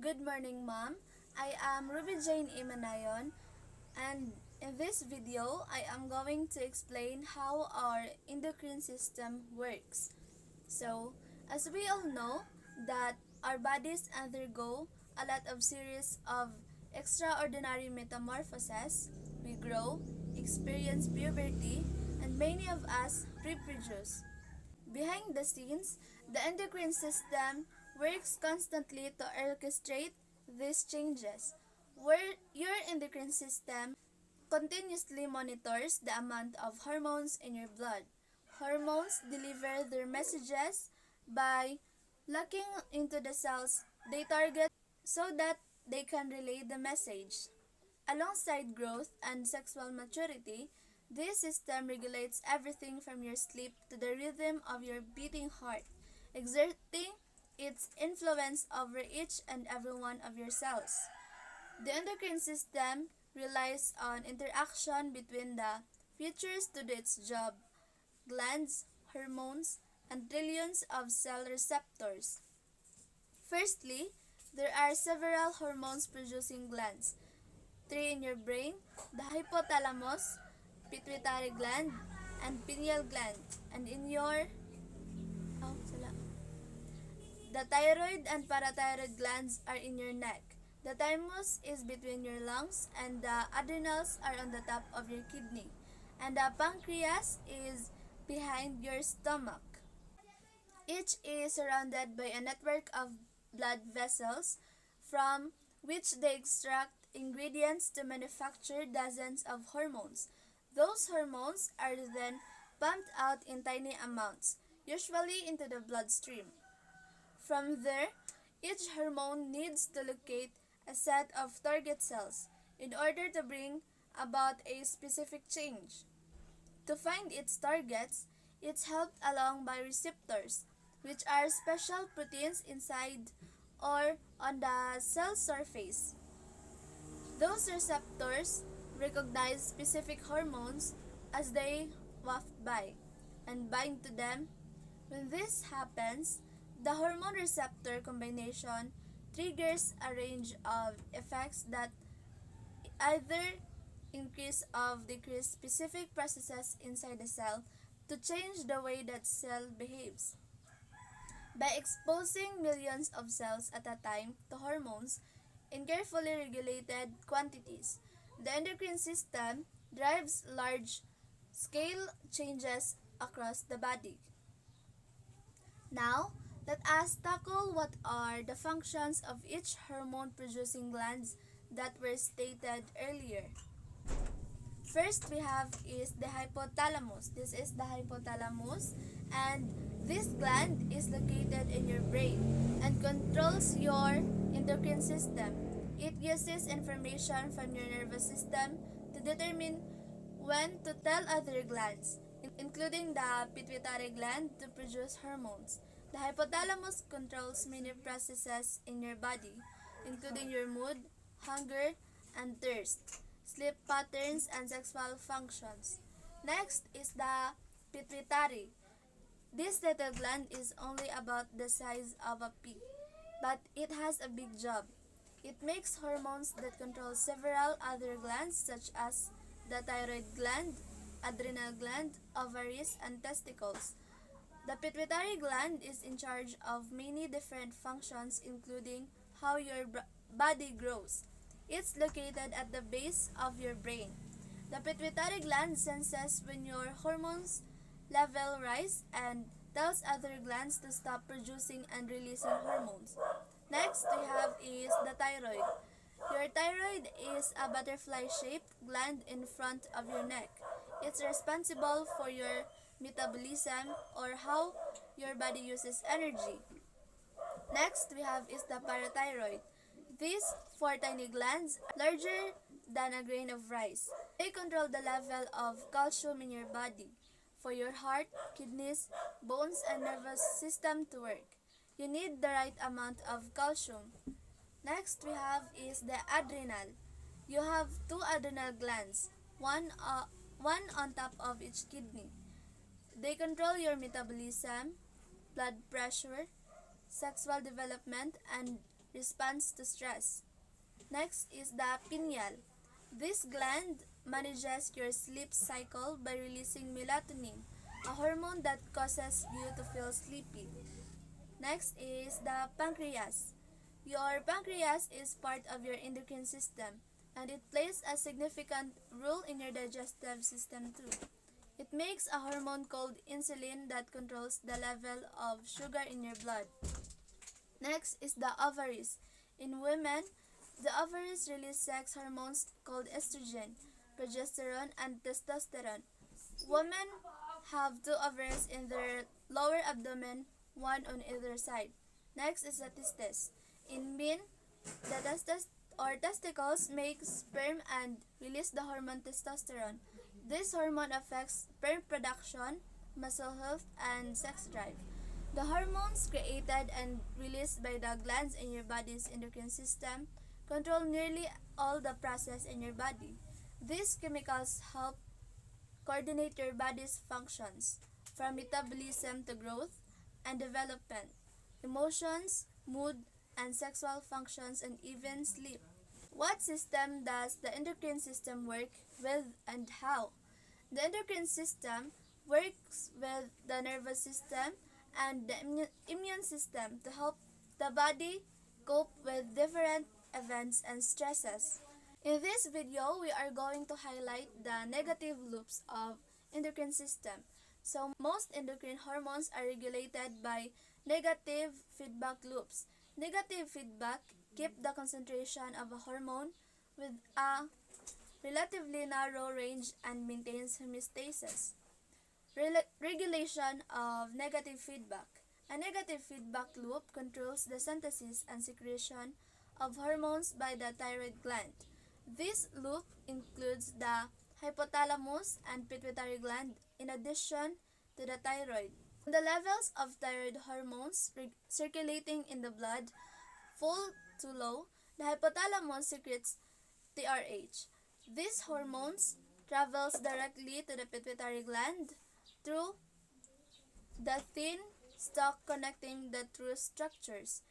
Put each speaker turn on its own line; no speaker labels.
Good morning, Mom. I am Ruby Jane Manayon, and in this video, I am going to explain how our endocrine system works. So, as we all know, that our bodies undergo a lot of series of extraordinary metamorphoses. We grow, experience puberty, and many of us reproduce. Behind the scenes, the endocrine system works constantly to orchestrate these changes, where your endocrine system continuously monitors the amount of hormones in your blood. Hormones deliver their messages by locking into the cells they target so that they can relay the message. Alongside growth and sexual maturity, this system regulates everything from your sleep to the rhythm of your beating heart, exerting its influence over each and every one of your cells. The endocrine system relies on interaction between the features to do its job, glands, hormones, and trillions of cell receptors. Firstly, there are several hormones producing glands. Three in your brain: the hypothalamus, pituitary gland, and pineal gland. And in your the thyroid and parathyroid glands are in your neck. The thymus is between your lungs, and the adrenals are on the top of your kidney. And the pancreas is behind your stomach. Each is surrounded by a network of blood vessels from which they extract ingredients to manufacture dozens of hormones. Those hormones are then pumped out in tiny amounts, usually into the bloodstream. From there, each hormone needs to locate a set of target cells in order to bring about a specific change. To find its targets, it's helped along by receptors, which are special proteins inside or on the cell surface. Those receptors recognize specific hormones as they waft by and bind to them. When this happens, the hormone receptor combination triggers a range of effects that either increase or decrease specific processes inside the cell to change the way that cell behaves. By exposing millions of cells at a time to hormones in carefully regulated quantities, the endocrine system drives large scale changes across the body. Now, let us tackle what are the functions of each hormone producing glands that were stated earlier. First we have is the hypothalamus. This is the hypothalamus, and this gland is located in your brain and controls your endocrine system. It uses information from your nervous system to determine when to tell other glands, including the pituitary gland, to produce hormones. The hypothalamus controls many processes in your body, including your mood, hunger, and thirst, sleep patterns, and sexual functions. Next is the pituitary. This little gland is only about the size of a pea, but it has a big job. It makes hormones that control several other glands such as the thyroid gland, adrenal gland, ovaries, and testicles. The pituitary gland is in charge of many different functions, including how your body grows. It's located at the base of your brain. The pituitary gland senses when your hormones level rise and tells other glands to stop producing and releasing hormones. Next we have is the thyroid. Your thyroid is a butterfly-shaped gland in front of your neck. It's responsible for your metabolism, or how your body uses energy. Next we have is the parathyroid. These four tiny glands are larger than a grain of rice. They control the level of calcium in your body for your heart, kidneys, bones, and nervous system to work. You need the right amount of calcium. Next we have is the adrenal. You have two adrenal glands, one on top of each kidney. They control your metabolism, blood pressure, sexual development, and responds to stress. Next is the pineal. This gland manages your sleep cycle by releasing melatonin, a hormone that causes you to feel sleepy. Next is the pancreas. Your pancreas is part of your endocrine system, and it plays a significant role in your digestive system too. It makes a hormone called insulin that controls the level of sugar in your blood. Next is the ovaries. In women, the ovaries release sex hormones called estrogen, progesterone, and testosterone. Women have two ovaries in their lower abdomen, one on either side. Next is the testes. In men, the testes or testicles make sperm and release the hormone testosterone. This hormone affects sperm production, muscle health, and sex drive. The hormones created and released by the glands in your body's endocrine system control nearly all the process in your body. These chemicals help coordinate your body's functions, from metabolism to growth and development, emotions, mood, and sexual functions, and even sleep. What system does the endocrine system work with and how? The endocrine system works with the nervous system and the immune system to help the body cope with different events and stresses. In this video, we are going to highlight the negative loops of endocrine system. So most endocrine hormones are regulated by negative feedback loops. Negative feedback keep the concentration of a hormone with a relatively narrow range and maintains homeostasis. Regulation of negative feedback. A negative feedback loop controls the synthesis and secretion of hormones by the thyroid gland. This loop includes the hypothalamus and pituitary gland in addition to the thyroid. When the levels of thyroid hormones circulating in the blood fall too low, the hypothalamus secretes TRH. These hormones travels directly to the pituitary gland through the thin stalk connecting the two structures.